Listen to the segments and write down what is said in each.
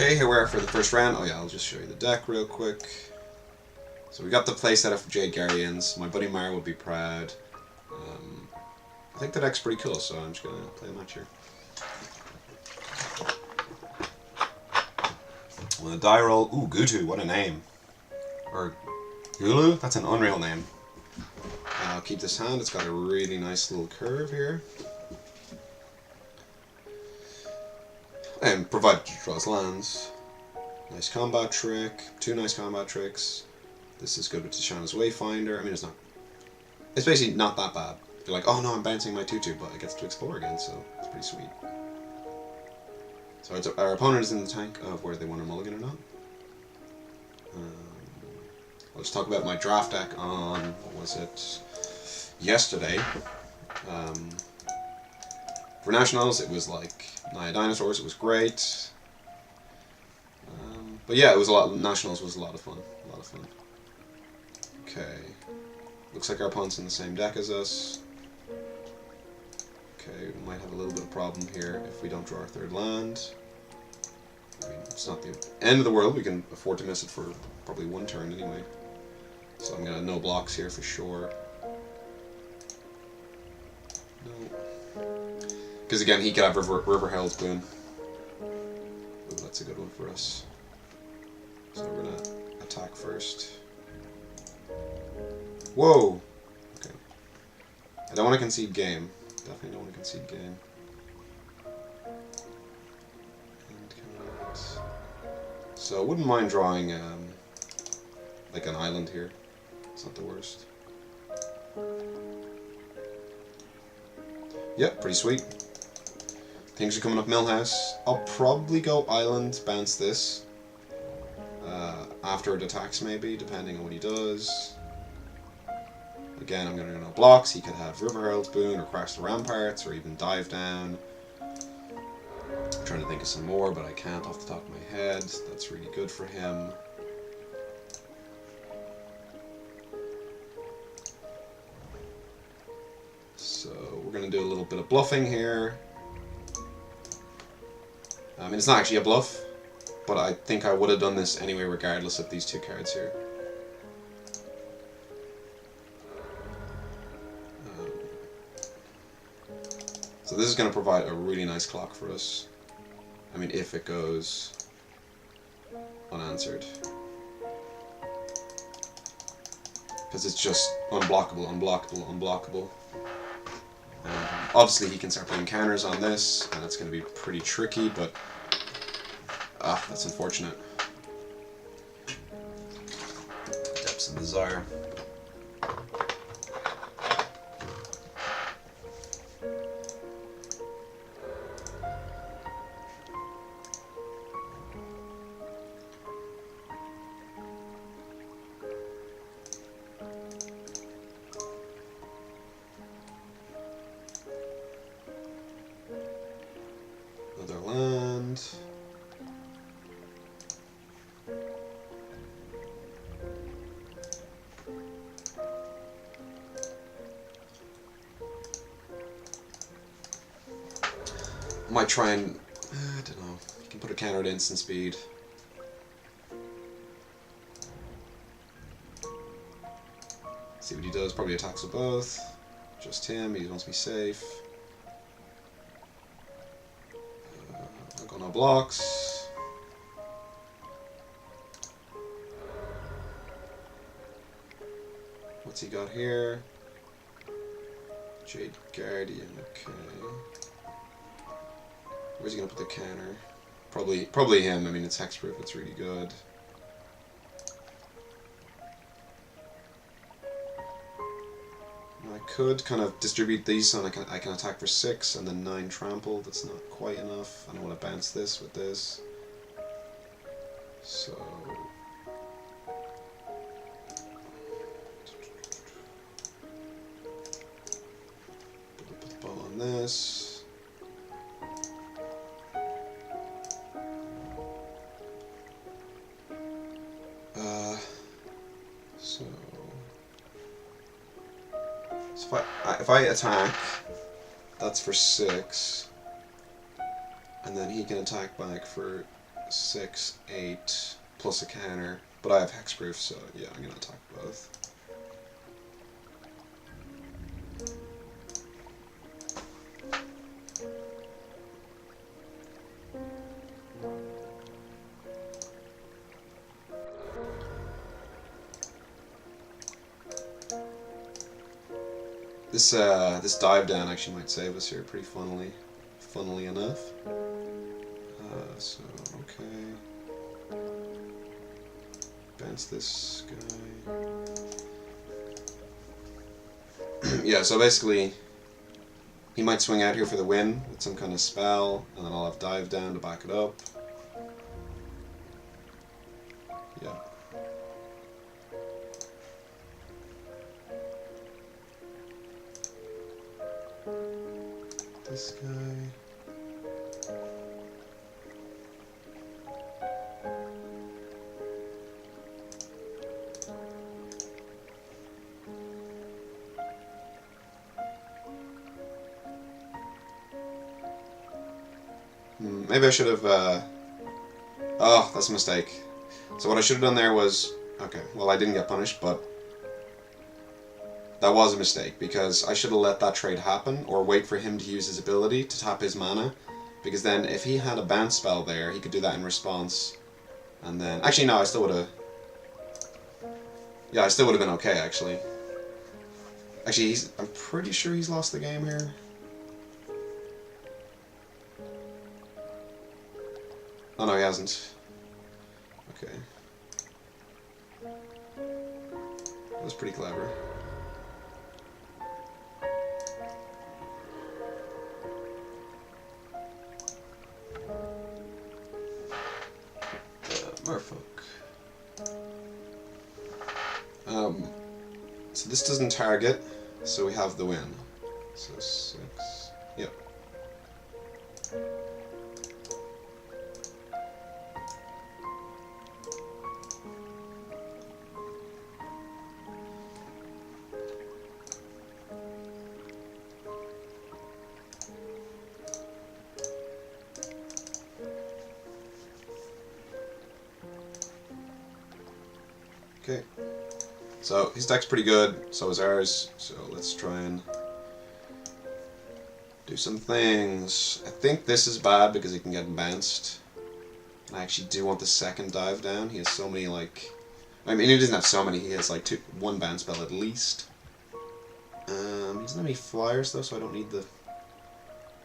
Okay, here we are for the first round. Oh yeah, I'll just show you the deck real quick. So we got the playset of Jade Guardians. My buddy Mar would be proud. I think the deck's pretty cool, so I'm just gonna play a match here. With a die roll. Ooh, Gutu, what a name. Or Gulu? That's an unreal name. I'll keep this hand. It's got a really nice little curve here. And provided it draws lands. Nice combat trick. Two nice combat tricks. This is good with Tishana's Wayfinder. I mean, it's basically not that bad. You're like, oh no, I'm bouncing my 2/2, but it gets to explore again, so it's pretty sweet. So our opponent is in the tank of whether they want a mulligan or not. I'll just talk about my draft deck on, what was it, yesterday. For Nationals, it was like Naya Dinosaurs, it was great. But yeah, it was Nationals was a lot of fun. Okay. Looks like our opponent's in the same deck as us. Okay, we might have a little bit of problem here if we don't draw our third land. I mean, it's not the end of the world, we can afford to miss it for probably one turn anyway. So I'm gonna no blocks here for sure. No. Because again, he could have River Herald's Boon. Ooh, that's a good one for us. So we're gonna attack first. Whoa! Okay. I don't want to concede game. Definitely don't want to concede game. So I wouldn't mind drawing like an island here. It's not the worst. Yep, pretty sweet. Things are coming up Millhouse. I'll probably go island, bounce this. After it attacks maybe, depending on what he does. Again, I'm going to go no blocks. He could have River Herald's Boon, or Crash the Ramparts, or even Dive Down. I'm trying to think of some more, but I can't off the top of my head. That's really good for him. So we're going to do a little bit of bluffing here. I mean, it's not actually a bluff, but I think I would have done this anyway regardless of these two cards here. So this is going to provide a really nice clock for us. I mean, if it goes unanswered. Because it's just unblockable, unblockable, unblockable. Obviously he can start putting counters on this, and it's going to be pretty tricky, but that's unfortunate. Depths of Desire. Another land. I might try and, I don't know, you can put a counter at instant speed. See what he does, probably attacks with both. Just him, he wants to be safe. I'll go no blocks. What's he got here? Jade Guardian, okay. Where's he gonna put the counter? Probably him. I mean, it's hexproof. It's really good. I could kind of distribute these, so I can attack for 6 and then 9 trample. That's not quite enough. I don't want to bounce this with this. So put the ball on this. So if I attack, that's for 6, and then he can attack back for 6, 8, plus a counter. But I have hexproof, so yeah, I'm going to attack both. This dive down actually might save us here pretty funnily enough. So, okay. Bounce this guy. Yeah, so basically, he might swing out here for the win with some kind of spell, and then I'll have dive down to back it up. Yeah. This guy. Maybe I should have, oh, that's a mistake. So what I should have done there was, okay, well I didn't get punished, but that was a mistake, because I should have let that trade happen, or wait for him to use his ability to tap his mana, because then if he had a bounce spell there, he could do that in response, and then, actually no, I still would have, yeah, I still would have been okay, actually. Actually, I'm pretty sure he's lost the game here. Oh no, he hasn't. Okay. That was pretty clever. Merfolk. So this doesn't target, so we have the win. So 6. Yep. Okay, so his deck's pretty good, so is ours, so let's try and do some things. I think this is bad because he can get bounced. And I actually do want the second dive down. He has so many, like, I mean, he doesn't have so many, he has like one bounce spell at least. He doesn't have any flyers though, so I don't need the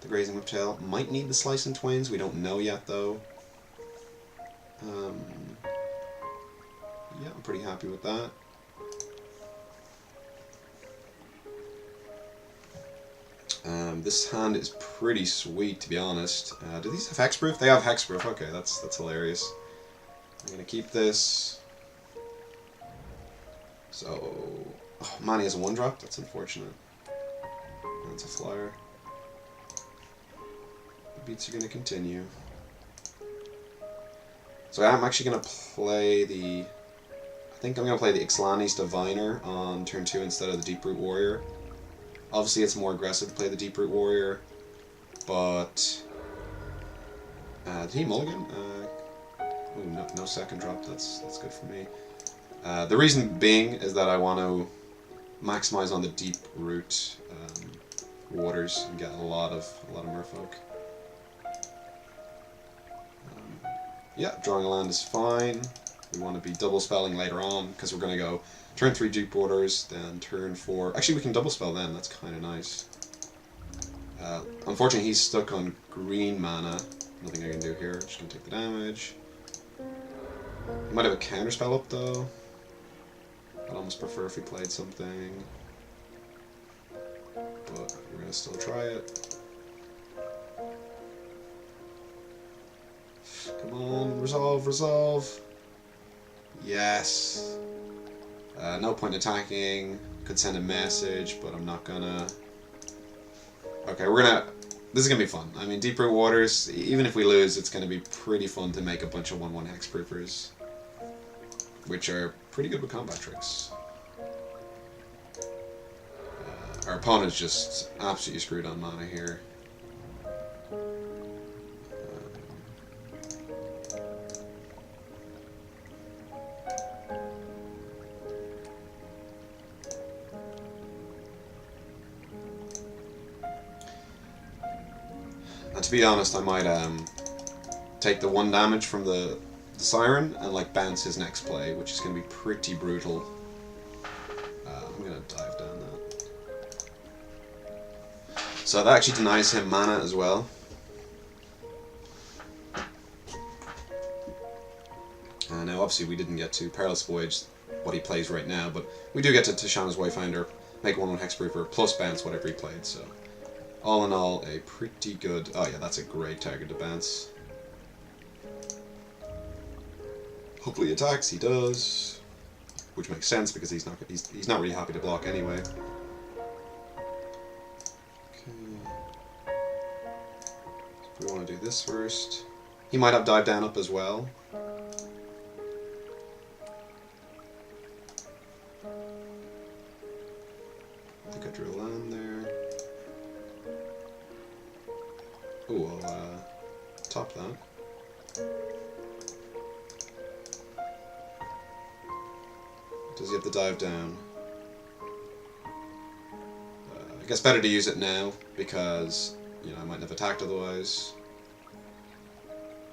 Grazing Whiptail. Might need the Slice and Twins, we don't know yet though. Yeah, I'm pretty happy with that. This hand is pretty sweet, to be honest. Do these have hexproof? They have hexproof. Okay, that's hilarious. I'm gonna keep this. So, oh man, he has a 1-drop. That's unfortunate. That's a flyer. The beats are gonna continue. So I'm actually gonna play the. I think I'm gonna play the XLN Diviner on turn 2 instead of the Deeproot Warrior. Obviously, it's more aggressive to play the Deeproot Warrior, but did he mulligan? Ooh, no second drop. That's good for me. The reason being is that I want to maximize on the Deeproot waters and get a lot of Merfolk. Yeah, drawing a land is fine. We want to be double spelling later on because we're going to go turn 3 Deep Waters, then turn 4. Actually, we can double spell then. That's kind of nice. Unfortunately, he's stuck on green mana. Nothing I can do here. Just going to take the damage. He might have a counter spell up though. I'd almost prefer if he played something. But we're going to still try it. Come on, resolve, resolve. Yes. No point attacking. Could send a message, but I'm not gonna. Okay, this is gonna be fun. I mean, Deeproot Waters, even if we lose, it's gonna be pretty fun to make a bunch of 1/1 hexproofers, which are pretty good with combat tricks. Our opponent's just absolutely screwed on mana here. to be honest, I might take the 1 damage from the Siren and like bounce his next play, which is going to be pretty brutal. I'm going to dive down that. So that actually denies him mana as well. Now obviously we didn't get to Perilous Voyage, what he plays right now, but we do get to Tishana's Wayfinder, make 1/1 Hexproofer, plus bounce whatever he played, so all in all, a pretty good... Oh yeah, that's a great target to bounce. Hopefully he attacks, he does, which makes sense because he's not really happy to block anyway. Okay. So we want to do this first. He might have Dive Down up as well. I think I drew a land there. Ooh, I'll top that. Does he have to dive down? I guess better to use it now because, you know, I might have attacked otherwise.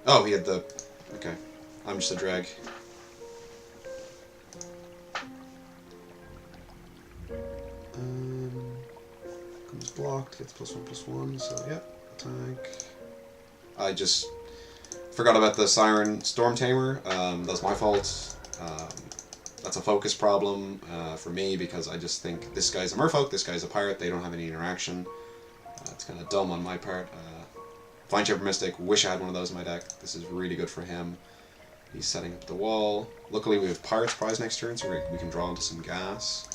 Oh, he had the... Okay. I'm just a drag. Comes blocked, gets +1/+1, so yeah, attack. I just forgot about the Siren Storm Tamer. That's my fault. That's a focus problem for me because I just think this guy's a merfolk, this guy's a pirate, they don't have any interaction. It's kind of dumb on my part. Flying Shepherd Mystic, wish I had one of those in my deck. This is really good for him. He's setting up the wall. Luckily we have Pirate's Prize next turn, so we can draw into some gas.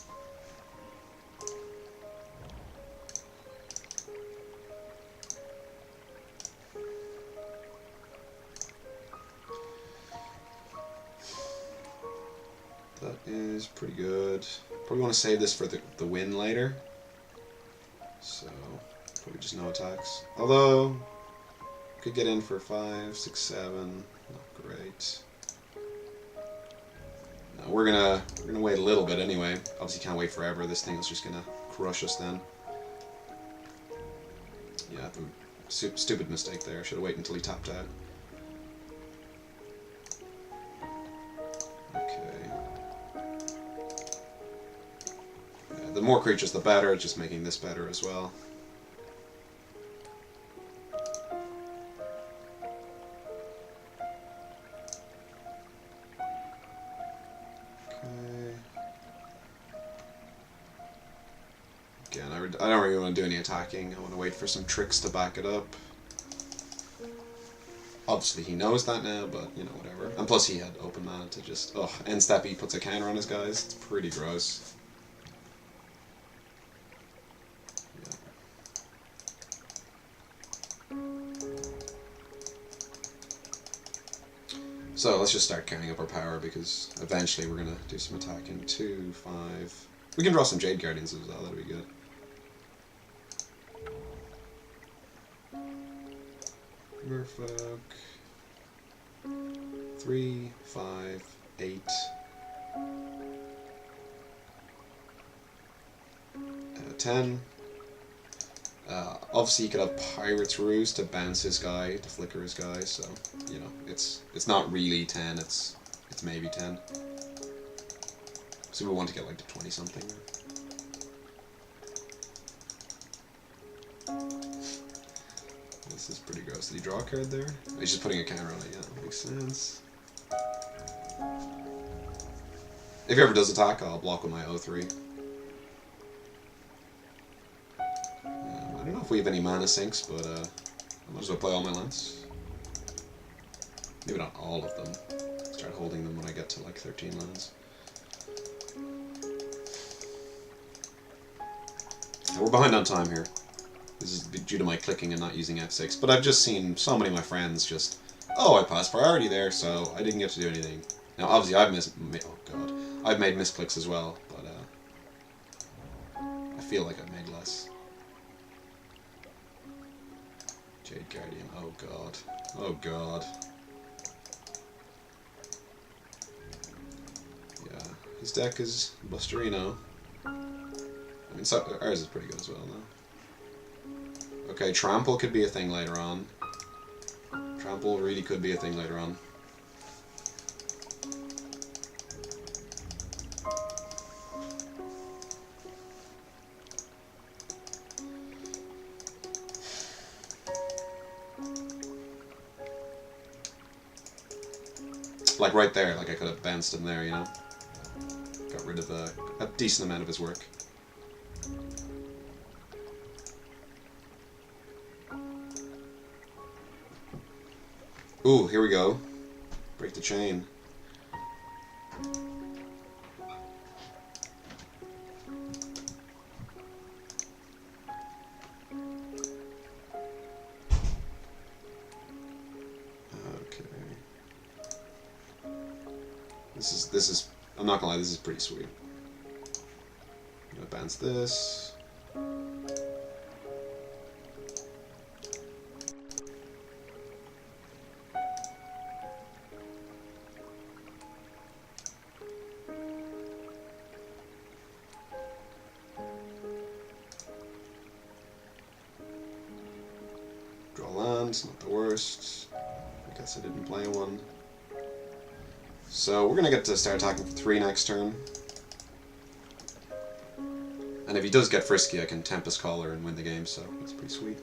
That is pretty good. Probably want to save this for the win later. So, probably just no attacks. Although, could get in for 5, 6, 7. Not great. No, we're gonna wait a little bit anyway. Obviously, can't wait forever. This thing is just gonna crush us then. Yeah, stupid mistake there. Should have waited until he tapped out. The more creatures the better, just making this better as well. Okay. Again, I don't really want to do any attacking. I want to wait for some tricks to back it up. Obviously he knows that now, but you know, whatever. And plus he had open mana to just... Oh, end step he puts a counter on his guys. It's pretty gross. So let's just start counting up our power because eventually we're going to do some attacking. 2, 5... We can draw some Jade Guardians as well, that'll be good. Merfolk... 3, 5, 8... 10... obviously you could have Pirate's Ruse to bounce his guy, to flicker his guy, so, you know, it's not really 10, it's maybe 10. So we want to get like to 20 something. This is pretty gross. Did he draw a card there? Oh, he's just putting a counter on it, yeah, makes sense. If he ever does attack, I'll block with my 0-3. I don't know if we have any mana sinks, but I might as well play all my lands. Maybe not all of them. Start holding them when I get to like 13 lands. We're behind on time here. This is due to my clicking and not using F6, but I've just seen so many of my friends just, oh, I passed priority there, so I didn't get to do anything. Now, obviously, I've made misclicks as well, but I feel like I've made less. Jade Guardian, oh god. Oh god. Yeah, his deck is Busterino. I mean, so, ours is pretty good as well, though. Okay, trample could be a thing later on. Trample really could be a thing later on. Like right there, like I could have bounced him there, you know? Got rid of a decent amount of his work. Ooh, here we go. Break the chain. Okay. This is I'm not gonna lie, this is pretty sweet. I'm gonna bounce this. Draw land, not the worst. I guess I didn't play one. So we're gonna get to start attacking for 3 next turn. And if he does get frisky, I can Tempest Caller and win the game, so that's pretty sweet.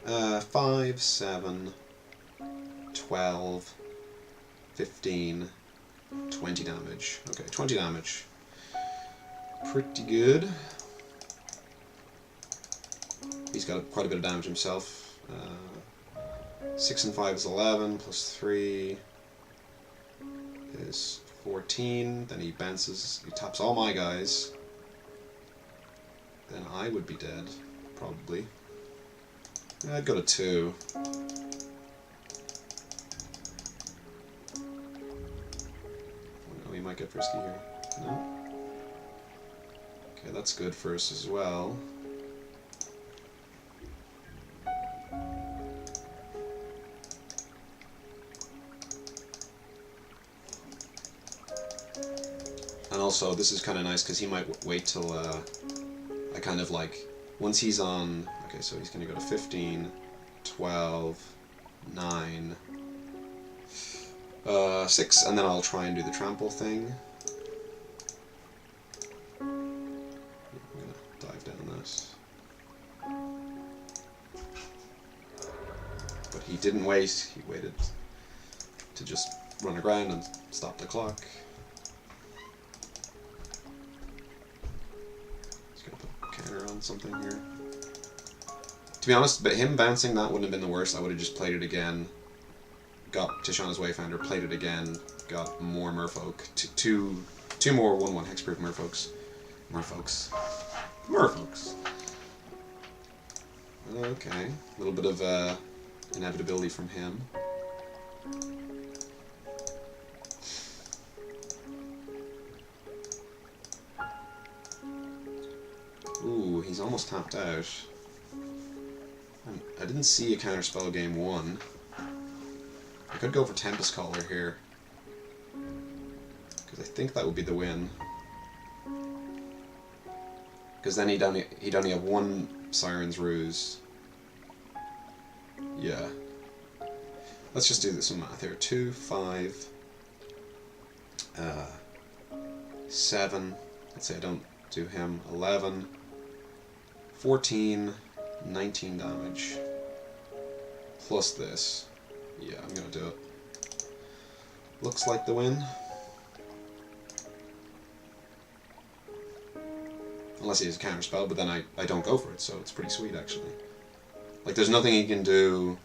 5, 7, 12, 15, 20 damage. Okay, 20 damage. Pretty good. He's got quite a bit of damage himself. 6 and 5 is 11, plus 3 is 14. Then he bounces, he taps all my guys. Then I would be dead, probably. I'd go to 2. Oh, he might get frisky here. No? Okay, that's good for us as well. And also, this is kind of nice because he might wait till I kind of like, once he's on, okay, so he's going to go to 15, 12, 9, 6, and then I'll try and do the trample thing. I'm going to dive down this. But he didn't wait, he waited to just run aground and stop the clock. On something here. To be honest, but him bouncing that wouldn't have been the worst. I would have just played it again, got Tishana's Wayfinder, played it again, got more Merfolk, two more 1/1 hexproof Merfolks. Okay, a little bit of inevitability from him. Ooh, he's almost tapped out. I didn't see a counterspell game 1. I could go for Tempest Caller here, because I think that would be the win. Because then he'd only have 1 Siren's Ruse. Yeah. Let's just do some math here. 2, 5, 7. Let's say I don't do him. 11. 14, 19 damage, plus this. Yeah, I'm gonna do it. Looks like the win. Unless he has a counter spell, but then I don't go for it, so it's pretty sweet actually. Like there's nothing he can do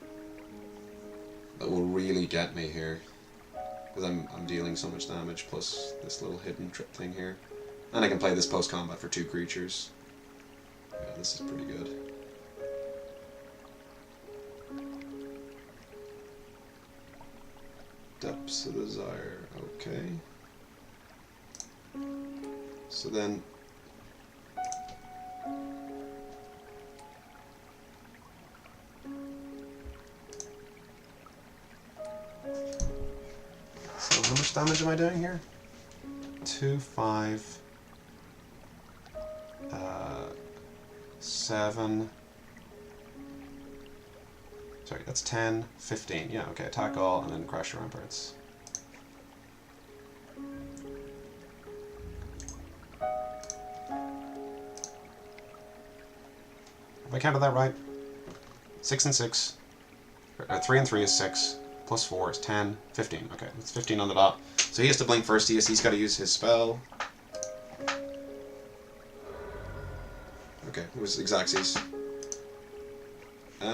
that will really get me here. Because I'm dealing so much damage, plus this little hidden trip thing here. And I can play this post-combat for 2 creatures. Yeah, this is pretty good. Depths of Desire, okay. So then... So how much damage am I doing here? 2, 5... 7, Sorry, that's 10, 15. Yeah, okay, attack all, and then crash your ramparts. Have I counted that right? 6 and 6. 3 and 3 is 6. Plus 4 is 10. 15. Okay, that's 15 on the dot. So he has to blink first. He's got to use his spell. Okay, it was Xaxes.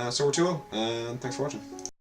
So we're 2-0, and thanks for watching.